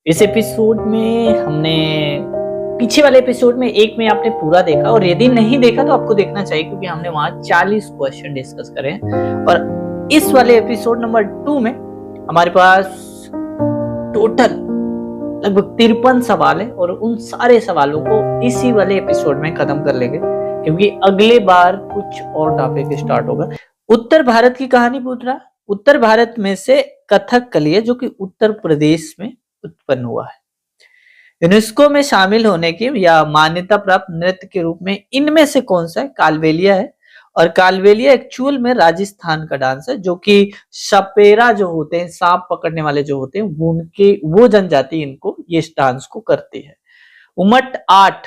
इस एपिसोड में हमने पीछे वाले एपिसोड में एक में आपने पूरा देखा और यदि नहीं देखा तो आपको देखना चाहिए क्योंकि हमने वहां 40 क्वेश्चन डिस्कस करे हैं। और इस वाले एपिसोड नंबर 2 में हमारे पास टोटल लगभग 53 सवाल है और उन सारे सवालों को इसी वाले एपिसोड में खत्म कर लेंगे क्योंकि अगले बार कुछ और टॉपिक स्टार्ट होगा। उत्तर भारत की कहानी पूछ रहा। उत्तर भारत में से कथकली है जो कि उत्तर प्रदेश में उत्पन्न हुआ है। यूनेस्को में शामिल होने की या मान्यता प्राप्त नृत्य के रूप में इनमें से कौन सा है? कालबेलिया है। और कालबेलिया एक्चुअल में राजस्थान का डांस है जो कि सपेरा जो होते हैं, सांप पकड़ने वाले जो होते हैं, वो जनजाति इनको ये डांस को करती है। उमट आठ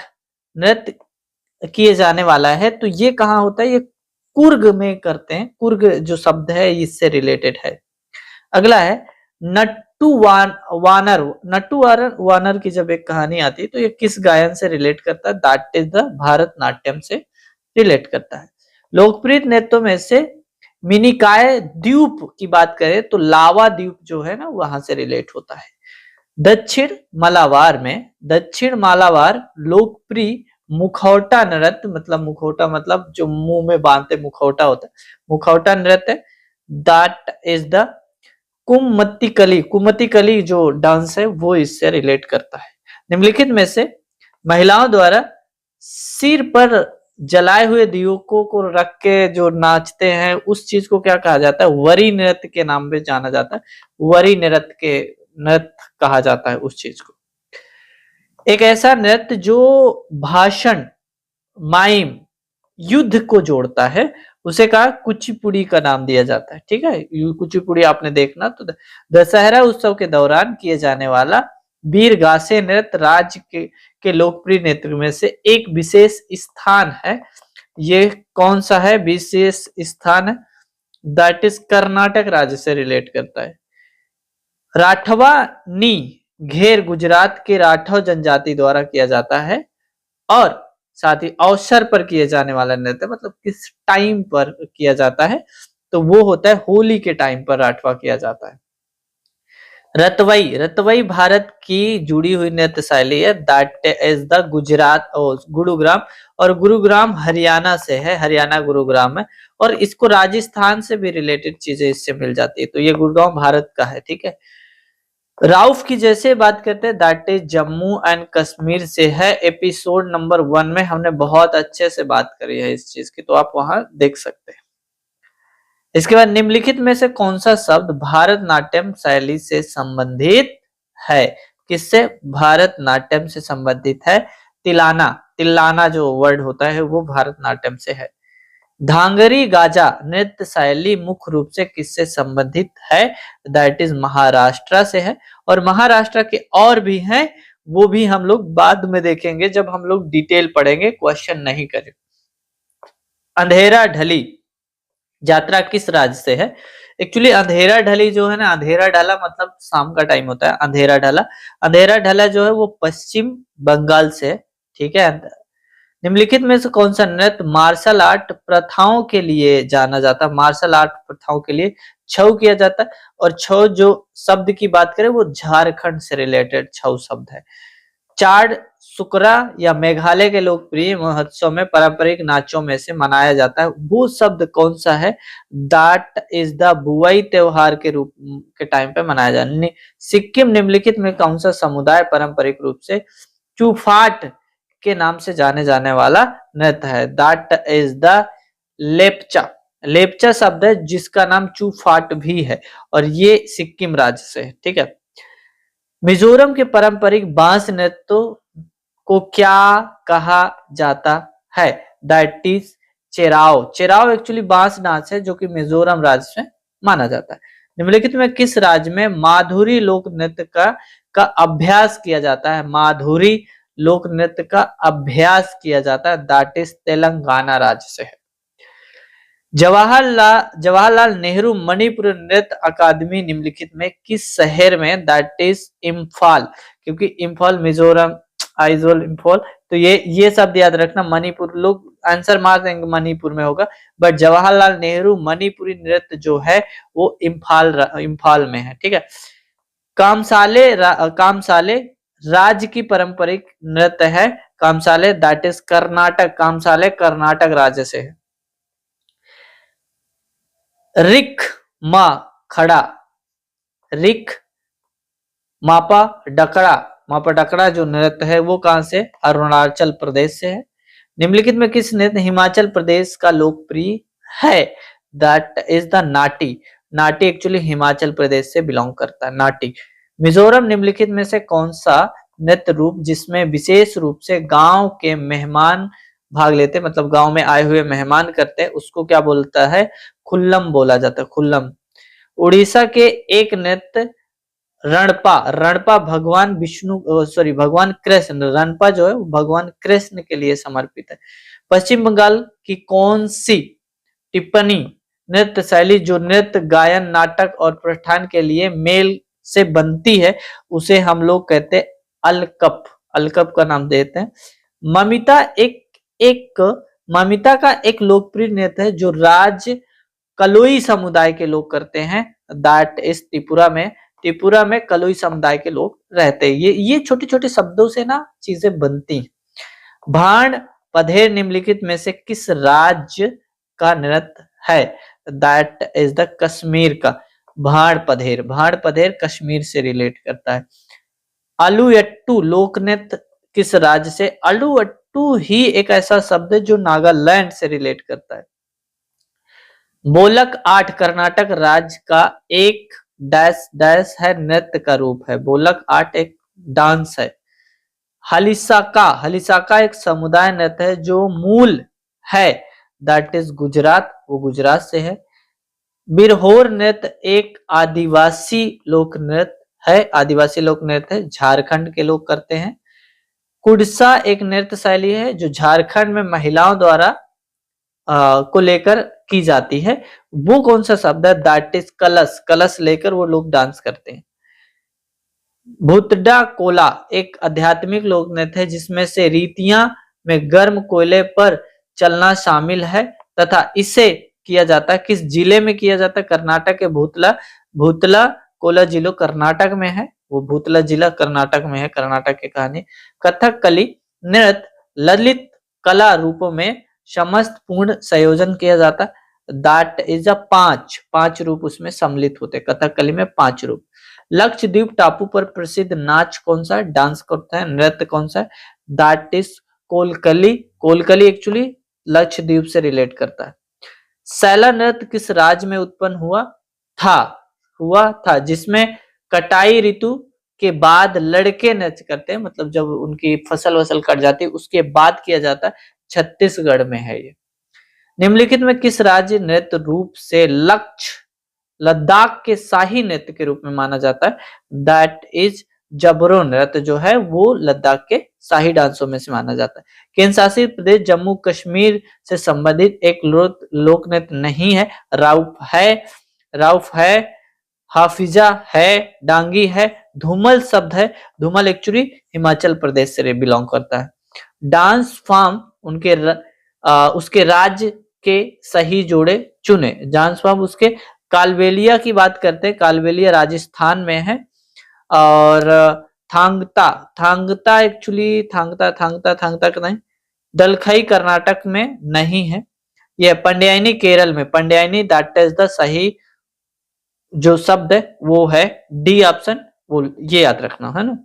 नृत्य किए जाने वाला है तो ये कहाँ होता है? ये कुर्ग में करते हैं। कुर्ग जो शब्द है इससे रिलेटेड है। अगला है नट्टू वानर की जब एक कहानी आती है तो ये किस गायन से रिलेट करता है? दैट इज द भारतनाट्यम से रिलेट करता है। लोकप्रिय नृत्यों में से मिनिकाय द्वीप की बात करें तो लावा द्वीप जो है ना वहां से रिलेट होता है। दक्षिण मालाबार लोकप्रिय मुखौटा नृत्य, मतलब मुखौटा मतलब जो मुंह में बांधते मुखौटा होता है, मुखौटा नृत्य दैट इज द कुमति कली जो डांस है वो इससे रिलेट करता है। निम्नलिखित में से महिलाओं द्वारा सिर पर जलाए हुए दियों को रख के जो नाचते हैं उस चीज को क्या कहा जाता है? वरी नृत्य के नाम पे जाना जाता है। वरी नृत्य कहा जाता है उस चीज को। एक ऐसा नृत्य जो भाषण, माइम, युद्ध को जोड़ता है उसे कहा कुचिपुड़ी का नाम दिया जाता है। ठीक है, कुचिपुड़ी आपने देखना तो दशहरा उत्सव के दौरान किए जाने वाला वीरगासे नृत्य राज्य के लोकप्रिय नृत्य में से एक विशेष स्थान है। ये कौन सा है विशेष स्थान है? दैट इज कर्नाटक राज्य से रिलेट करता है। राठवा नी घेर गुजरात के राठौर जनजाति द्वारा किया जाता है और साथ ही अवसर पर किए जाने वाला नृत्य, मतलब किस टाइम पर किया जाता है तो वो होता है होली के टाइम पर राठवा किया जाता है। रतवई भारत की जुड़ी हुई नृत्य शैली है। That is the Gujarat Gurugram, और गुरुग्राम हरियाणा से है, हरियाणा गुरुग्राम है और इसको राजस्थान से भी रिलेटेड चीजें इससे मिल जाती है तो ये गुरुग्राम भारत का है। ठीक है, राउफ की जैसे बात करते हैं that is Jammu and Kashmir से है। एपिसोड नंबर 1 में हमने बहुत अच्छे से बात करी है इस चीज की तो आप वहां देख सकते हैं। इसके बाद निम्नलिखित में से कौन सा शब्द भारतनाट्यम शैली से संबंधित है? किससे भारतनाट्यम से संबंधित है? तिल्लाना जो वर्ड होता है वो भारतनाट्यम से है। धांगरी गाजा नृत्य शैली मुख्य रूप से किससे संबंधित है? दैट इज महाराष्ट्र से है। और महाराष्ट्र के और भी हैं, वो भी हम लोग बाद में देखेंगे जब हम लोग डिटेल पढ़ेंगे, क्वेश्चन नहीं करें। अंधेरा ढली यात्रा किस राज्य से है? एक्चुअली अंधेरा ढली जो है ना, अंधेरा ढला मतलब शाम का टाइम होता है। अंधेरा ढला जो है वो पश्चिम बंगाल से है। ठीक है, निम्नलिखित में से कौन सा नृत्य मार्शल आर्ट प्रथाओं के लिए जाना जाता है? मार्शल आर्ट प्रथाओं के लिए छऊ किया जाता है और छऊ जो शब्द की बात करें वो झारखंड से रिलेटेड छऊ शब्द है। चाड़ सुकरा या मेघालय के लोकप्रिय महोत्सव में पारंपरिक नाचों में से मनाया जाता है, वो शब्द कौन सा है? दैट इज द बुआई त्योहार के रूप के टाइम पे मनाया जाता है। सिक्किम निम्नलिखित में कौन सा समुदाय पारंपरिक रूप से चूफाट के नाम से जाने जाने वाला नृत्य है? दैट इज द लेपचा शब्द है जिसका नाम चूफाट भी है और ये सिक्किम राज्य से है। ठीक है, मिजोरम के पारंपरिक बांस नृत्य को क्या कहा जाता है? दैट इज चेराव एक्चुअली बांस नाच है जो कि मिजोरम राज्य में माना जाता है। निम्नलिखित में किस राज्य में माधुरी लोक नृत्य का अभ्यास किया जाता है? माधुरी लोक नृत्य का अभ्यास किया जाता है, दैट इज तेलंगाना राज्य से है। जवाहरलाल नेहरू मणिपुर नृत्य अकादमी निम्नलिखित में किस शहर में? दैट इज इम्फाल, क्योंकि इम्फाल मिजोरम आइजोल इम्फाल, तो ये शब्द याद रखना। मणिपुर लोग आंसर मार देंगे मणिपुर में होगा, बट जवाहरलाल नेहरू मणिपुरी नृत्य जो है वो इम्फाल में है। ठीक है, कामसाले राज्य की पारंपरिक नृत्य है। कामसाले दैट इज कर्नाटक, कामसाले कर्नाटक राज्य से है। रिक मा खड़ा, रिक मापा डकड़ा, मापा डकड़ा जो नृत्य है वो कहां से? अरुणाचल प्रदेश से है। निम्नलिखित में किस नृत्य हिमाचल प्रदेश का लोकप्रिय है? That is the Nati, Nati actually Himachal Pradesh से बिलोंग करता है, नाटी। मिजोरम निम्नलिखित में से कौन सा नृत्य रूप जिसमें विशेष रूप से गांव के मेहमान भाग लेते, मतलब गांव में आए हुए मेहमान करते हैं, उसको क्या बोलता है? खुल्लम बोला जाता है, खुल्लम। उड़ीसा के एक नृत्य रणपा, रणपा भगवान विष्णु भगवान कृष्ण, रणपा जो है वो भगवान कृष्ण के लिए समर्पित है। पश्चिम बंगाल की कौन सी टिप्पणी नृत्य शैली जो नृत्य गायन नाटक और प्रस्थान के लिए मेल से बनती है उसे हम लोग कहते हैं अलकप, अलकप का नाम देते हैं। ममिता ममिता का एक लोकप्रिय नृत्य है जो राज्य कलोई समुदाय के लोग करते हैं, दैट इज त्रिपुरा में। त्रिपुरा में कलोई समुदाय के लोग रहते हैं। ये छोटे छोटे शब्दों से ना चीजें बनती हैं। भाण पधेर निम्नलिखित में से किस राज्य का नृत्य है? दैट इज द कश्मीर का। भाण पधेर कश्मीर से रिलेट करता है। अलुयट्टू लोक नृत्य किस राज्य से? अलुयट्टू ही एक ऐसा शब्द है जो नागालैंड से रिलेट करता है। बोलक आठ कर्नाटक राज्य का एक डैश डैश है, नृत्य का रूप है। बोलक आठ एक डांस है। हलिसाका एक समुदाय नृत्य है जो मूल है, दैट इज गुजरात, वो गुजरात से है। बिरहोर नृत्य एक आदिवासी लोक नृत्य है, आदिवासी लोक नृत्य है, झारखंड के लोग करते हैं। कुडसा एक नृत्य शैली है जो झारखंड में महिलाओं द्वारा को लेकर की जाती है। वो कौन सा शब्द है? दैट इज कलश, कलश लेकर वो लोग डांस करते हैं। भूतडा कोला एक आध्यात्मिक लोक नृत्य है जिसमें से रीतियां में गर्म कोयले पर चलना शामिल है तथा इसे किया जाता है, किस जिले में किया जाता है? कर्नाटक के भूतला कोला जिलो कर्नाटक में है, वो भूतला जिला कर्नाटक में है, कर्नाटक की कहानी। कथकली नृत्य ललित कला रूपों में समस्त पूर्ण संयोजन किया जाता है, दैट इज अ पांच रूप उसमें सम्मिलित होते हैं। कथकली में 5 रूप। लक्षद्वीप टापू पर प्रसिद्ध नाच कौन सा है? डांस करता है, नृत्य कौन सा है? That is Kolkali, Kolkali actually Lakshadweep से रिलेट करता है। सैला नृत्य किस राज्य में उत्पन्न हुआ था जिसमें कटाई ऋतु के बाद लड़के नृत्य करते हैं, मतलब जब उनकी फसल वसल कट जाती है उसके बाद किया जाता है, छत्तीसगढ़ में है ये। निम्नलिखित में किस राज्य नृत्य रूप से लद्दाख के शाही नृत्य के रूप में माना जाता है? दैट इज जबरो नृत्य जो है वो लद्दाख के शाही डांसों में से माना जाता है। केंद्र शासित प्रदेश जम्मू कश्मीर से संबंधित एक लोक नृत्य नहीं है। राउफ है, हाफिजा है, डांगी है, धूमल शब्द है। धूमल एक्चुअली हिमाचल प्रदेश से बिलोंग करता है। डांस फॉर्म उसके राज्य के सही जोड़े चुने। डांस फॉर्म उसके कालबेलिया की बात करते हैं, कालबेलिया राजस्थान में है। और थांगता एक्चुअली थांगता नहीं, दलखई कर्नाटक में नहीं है। यह पंड्यायनी केरल में, पंड्यायनी दैट इज द सही जो शब्द है वो है डी ऑप्शन, वो ये याद रखना है ना।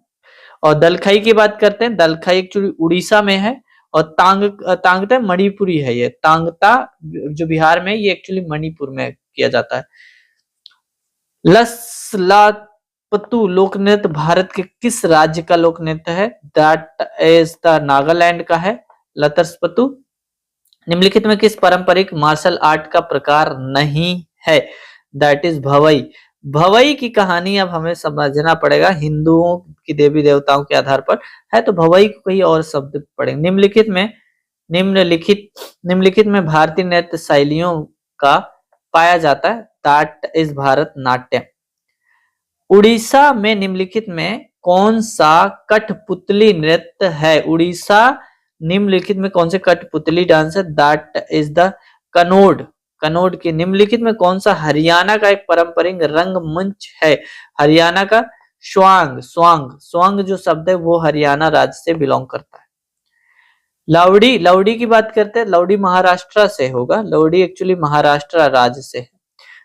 और दलखई की बात करते हैं, दलखई एक्चुअली उड़ीसा में है। और तांगता मणिपुरी है, ये तांगता जो बिहार में, ये एक्चुअली मणिपुर में किया जाता है। लसलापतु लोक नृत्य भारत के किस राज्य का लोक नृत्य है? दैट इज द नागालैंड का है, लतरस्पतु। निम्नलिखित में किस पारंपरिक मार्शल आर्ट का प्रकार नहीं है? That is Bhavai. भवई की कहानी अब हमें समझना पड़ेगा, हिंदुओं की देवी देवताओं के आधार पर है, तो भवई को कई और शब्द पड़ेंगे। निम्नलिखित में भारतीय नृत्य शैलियों का पाया जाता है, दैट इज भारतनाट्यम। उड़ीसा में निम्नलिखित में कौन सा कठपुतली नृत्य है? उड़ीसा निम्नलिखित में कौन से कठपुतली डांस है? दैट इज द कनोड की। निम्नलिखित में कौन सा हरियाणा का एक पारंपरिक रंगमंच है? हरियाणा का स्वांग, स्वांग, स्वांग जो शब्द है वो हरियाणा राज्य से बिलोंग करता है। लावड़ी, लावड़ी की बात करते हैं, लावड़ी महाराष्ट्र से होगा, लावड़ी एक्चुअली महाराष्ट्र राज्य से है।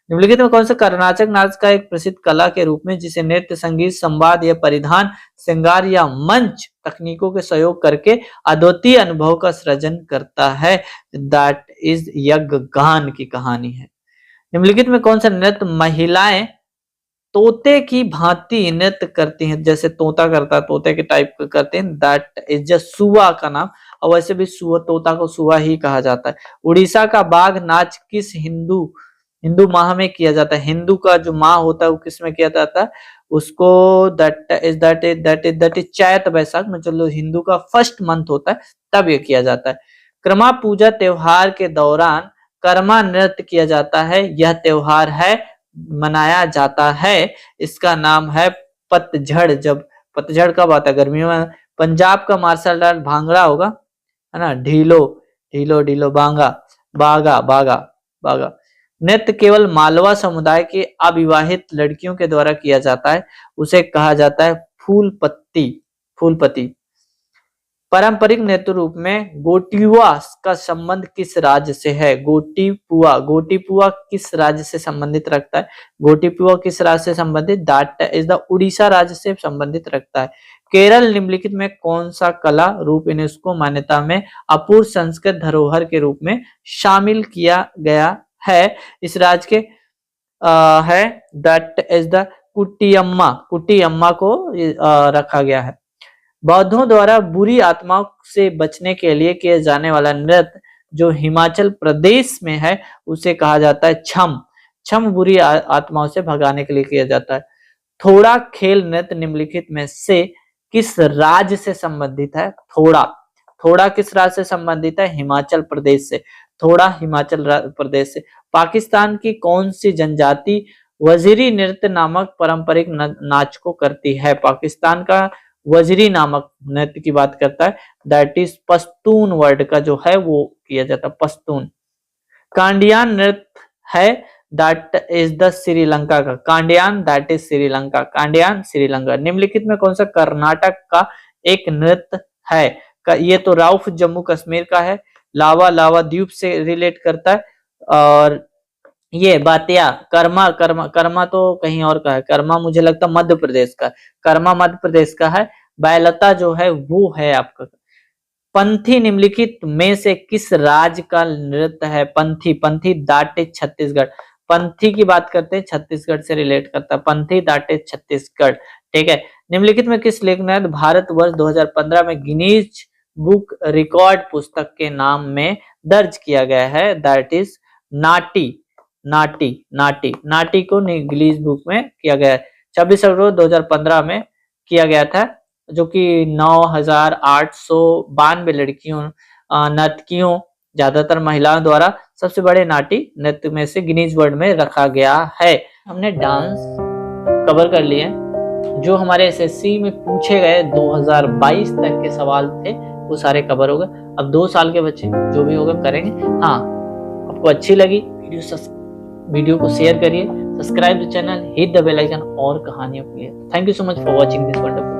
निम्नलिखित में कौन सा कर्नाटक नाच का एक प्रसिद्ध कला के रूप में जिसे नृत्य, संगीत, संवाद या परिधान, श्रृंगार या मंच तकनीकों के सहयोग करके अद्वितीय अनुभव का सृजन करता है? दैट इज यक्षगान की कहानी है। निम्नलिखित में कौन सा नृत्य महिलाएं तोते की भांति नृत्य करती हैं, जैसे तोता करता है तोते के टाइप करते हैं, दैट इज जस्ट सुआ का नाम, और वैसे भी सुआ, तोता को सुआ ही कहा जाता है। उड़ीसा का बाघ नाच किस हिंदू हिंदू माह में किया जाता है? हिंदू का जो माह होता है वो किस में किया जाता है? उसको दैट इज चैत वैशाख में, चलो हिंदू का फर्स्ट मंथ होता है तब ये किया जाता है। कर्मा पूजा त्योहार के दौरान कर्मा नृत्य किया जाता है, यह त्योहार है मनाया जाता है, इसका नाम है पतझड़। जब पतझड़ कब आता है? गर्मियों में। पंजाब का मार्शल आर्ट भांगड़ा होगा, है ना, ढीलो ढीलो ढीलो, बांगा बागा बागा बागा। नृत्य केवल मालवा समुदाय के अविवाहित लड़कियों के द्वारा किया जाता है, उसे कहा जाता है फूलपत्ती, फूलपति। पारंपरिक नृत्य रूप में गोटिपुआ का संबंध किस राज्य से है? गोटिपुआ, गोटिपुआ किस राज्य से संबंधित रखता है? गोटिपुआ किस राज्य से संबंधित? दैट इज द उड़ीसा राज्य से संबंधित रखता है। केरल निम्नलिखित में कौन सा कला रूप यूनेस्को मान्यता में अपूर्व संस्कृत धरोहर के रूप में शामिल किया गया है? इस राज्य के है दैट इज द कुटियम्मा, कुटियम्मा को रखा गया है। बौद्धों द्वारा बुरी आत्माओं से बचने के लिए किए जाने वाला नृत्य जो हिमाचल प्रदेश में है उसे कहा जाता है छम। छम बुरी आत्माओं से भगाने के लिए किया जाता है। थोड़ा खेल नृत्य निम्नलिखित में से किस राज्य से संबंधित है? थोड़ा, थोड़ा किस राज्य से संबंधित है? हिमाचल प्रदेश से, थोड़ा हिमाचल प्रदेश से। पाकिस्तान की कौन सी जनजाति वजीरी नृत्य नामक पारंपरिक नाच को करती है? पाकिस्तान का वजरी नामक नृत्य की बात करता है, दैट इज पश्तून वर्ड का जो है वो किया जाता है, पश्तून। कांडियान नृत्य है, दैट इज द श्रीलंका का, कांडियान दैट इज श्रीलंका, कांडियान श्रीलंका। निम्नलिखित में कौन सा कर्नाटक का एक नृत्य है? ये तो राउफ जम्मू कश्मीर का है, लावा लावा द्वीप से रिलेट करता है। और ये बातिया, कर्मा, कर्मा कर्मा तो कहीं और का है, कर्मा मुझे लगता है मध्य प्रदेश का, कर्मा मध्य प्रदेश का है। बैलता जो है वो है आपका। पंथी निम्नलिखित में से किस राज्य का नृत्य है? पंथी, पंथी दैट इज छत्तीसगढ़। पंथी की बात करते हैं, छत्तीसगढ़ से रिलेट करता है, पंथी दैट इज छत्तीसगढ़। ठीक है। निम्नलिखित में किस लेख ने भारत वर्ष 2015 में गिनीज बुक रिकॉर्ड पुस्तक के नाम में दर्ज किया गया है? दैट इज नाटी, नाटी, नाटी, नाटी को गिनीज बुक में किया गया है। 26 अक्टूबर 2015 में किया गया था, जो कि 9,892 लड़कियों नर्तकियों, ज्यादातर महिलाओं द्वारा सबसे बड़े नाटी नृत्य में से गिनीज वर्ल्ड में रखा गया है। हमने डांस कवर कर लिए, जो हमारे एसएससी में पूछे गए 2022 तक के सवाल थे वो सारे कवर हो गए। अब 2 साल के बच्चे जो भी होगा करेंगे। हाँ, आपको अच्छी लगी वीडियो को शेयर करिए, subscribe the channel, hit the bell icon और कहानियों के लिए। Thank you so much for watching this wonderful.